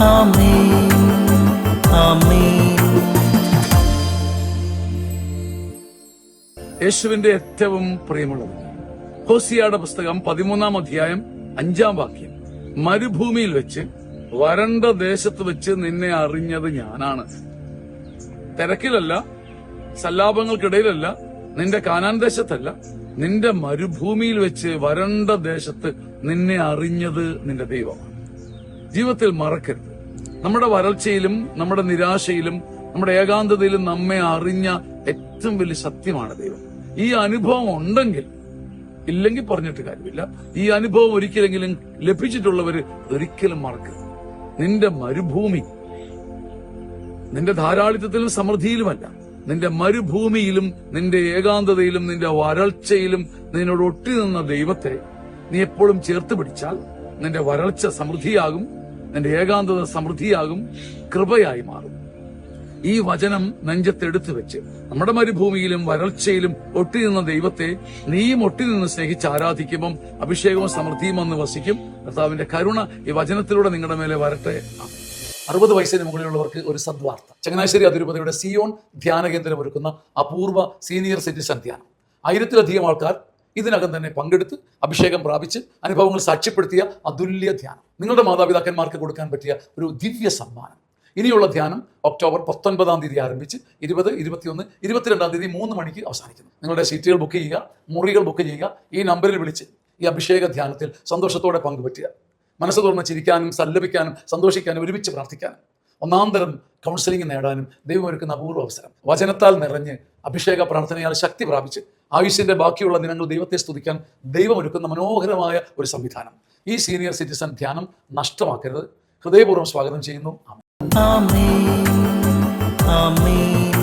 ആമേൻ ആമേൻ. യേശുവിന്റെ ഏറ്റവും പ്രിയമുള്ളത് ഹോസിയയുടെ പുസ്തകം 13-ാം അധ്യായം 5-ാം വാക്യം. മരുഭൂമിയിൽ വെച്ച് വരണ്ട ദേശത്ത് വെച്ച് നിന്നെ അറിഞ്ഞത് ഞാനാണ്. തിരക്കിലല്ല, സല്ലാപങ്ങൾക്കിടയിലല്ല, നിന്റെ കാനാൻ ദേശത്തല്ല, നിന്റെ മരുഭൂമിയിൽ വെച്ച് വരണ്ട ദേശത്ത് നിന്നെ അറിഞ്ഞത് നിന്റെ ദൈവമാണ്. ജീവിതത്തിൽ മറക്കരുത്, നമ്മുടെ വരൾച്ചയിലും നമ്മുടെ നിരാശയിലും നമ്മുടെ ഏകാന്തതയിലും നമ്മെ അറിഞ്ഞ ഏറ്റവും വലിയ സത്യമാണ് ദൈവം. ഈ അനുഭവം ഉണ്ടെങ്കിൽ, ഇല്ലെങ്കിൽ പറഞ്ഞിട്ട് കാര്യമില്ല, ഈ അനുഭവം ഒരിക്കലെങ്കിലും ലഭിച്ചിട്ടുള്ളവര് ഒരിക്കലും മറക്കരുത്. നിന്റെ മരുഭൂമി നിന്റെ ധാരാളിത്തത്തിലും സമൃദ്ധിയിലുമല്ല, നിന്റെ മരുഭൂമിയിലും നിന്റെ ഏകാന്തതയിലും നിന്റെ വരൾച്ചയിലും നിന്നോട് ഒട്ടി നിന്ന ദൈവത്തെ നീ എപ്പോഴും ചേർത്ത് പിടിച്ചാൽ നിന്റെ വരൾച്ച സമൃദ്ധിയാകും, നിന്റെ ഏകാന്തത സമൃദ്ധിയാകും, കൃപയായി മാറും. ഈ വചനം നെഞ്ചത്തെടുത്തു വെച്ച് നമ്മുടെ മരുഭൂമിയിലും വരൾച്ചയിലും ഒട്ടി നിന്ന ദൈവത്തെ നീയും ഒട്ടി നിന്ന് സ്നേഹിച്ച് ആരാധിക്കുമ്പം അഭിഷേകവും സമൃദ്ധിയും വന്ന് വസിക്കും. കർത്താവിന്റെ കരുണ ഈ വചനത്തിലൂടെ നിങ്ങളുടെ മേലെ വരട്ടെ. 60 വയസ്സിന് മുകളിലുള്ളവർക്ക് ഒരു സദ്വാർത്ത. ചങ്ങനാശ്ശേരി അതിരൂപതയുടെ സിയോൺ ധ്യാന കേന്ദ്രം ഒരുക്കുന്ന അപൂർവ സീനിയർ സിറ്റിസൺ ധ്യാനം. 1000-ത്തിലധികം ആൾക്കാർ ഇതിനകം തന്നെ പങ്കെടുത്ത് അഭിഷേകം പ്രാപിച്ച് അനുഭവങ്ങൾ സാക്ഷ്യപ്പെടുത്തിയ അതുല്യ ധ്യാനം. നിങ്ങളുടെ മാതാപിതാക്കന്മാർക്ക് കൊടുക്കാൻ പറ്റിയ ഒരു ദിവ്യ സമ്മാനം. ഇനിയുള്ള ധ്യാനം ഒക്ടോബർ 19-ാം തീയതി ആരംഭിച്ച് 20, 21, 22-ാം തീയതി 3 മണിക്ക് അവസാനിക്കുന്നു. നിങ്ങളുടെ സീറ്റുകൾ ബുക്ക് ചെയ്യുക, മുറികൾ ബുക്ക് ചെയ്യുക. ഈ നമ്പറിൽ വിളിച്ച് ഈ അഭിഷേക ധ്യാനത്തിൽ സന്തോഷത്തോടെ പങ്കുപറ്റുക. മനസ്സ് തുറന്ന് ചിരിക്കാനും സല്ലപിക്കാനും സന്തോഷിക്കാനും ഒരുമിച്ച് പ്രാർത്ഥിക്കാനും ഒന്നാന്തരം കൗൺസിലിംഗ് നേടാനും ദൈവം ഒരുക്കുന്ന അപൂർവ അവസരം. വചനത്താൽ നിറഞ്ഞ് അഭിഷേക പ്രാർത്ഥനയാൽ ശക്തി പ്രാപിച്ച് ആയുഷിന്റെ ബാക്കിയുള്ള ദിനങ്ങൾ ദൈവത്തെ സ്തുതിക്കാൻ ദൈവം ഒരുക്കുന്ന മനോഹരമായ ഒരു സംവിധാനം. ഈ സീനിയർ സിറ്റിസൺ ധ്യാനം നഷ്ടമാക്കരുത്. ഹൃദയപൂർവ്വം സ്വാഗതം ചെയ്യുന്നു. ആമേൻ ആമേൻ.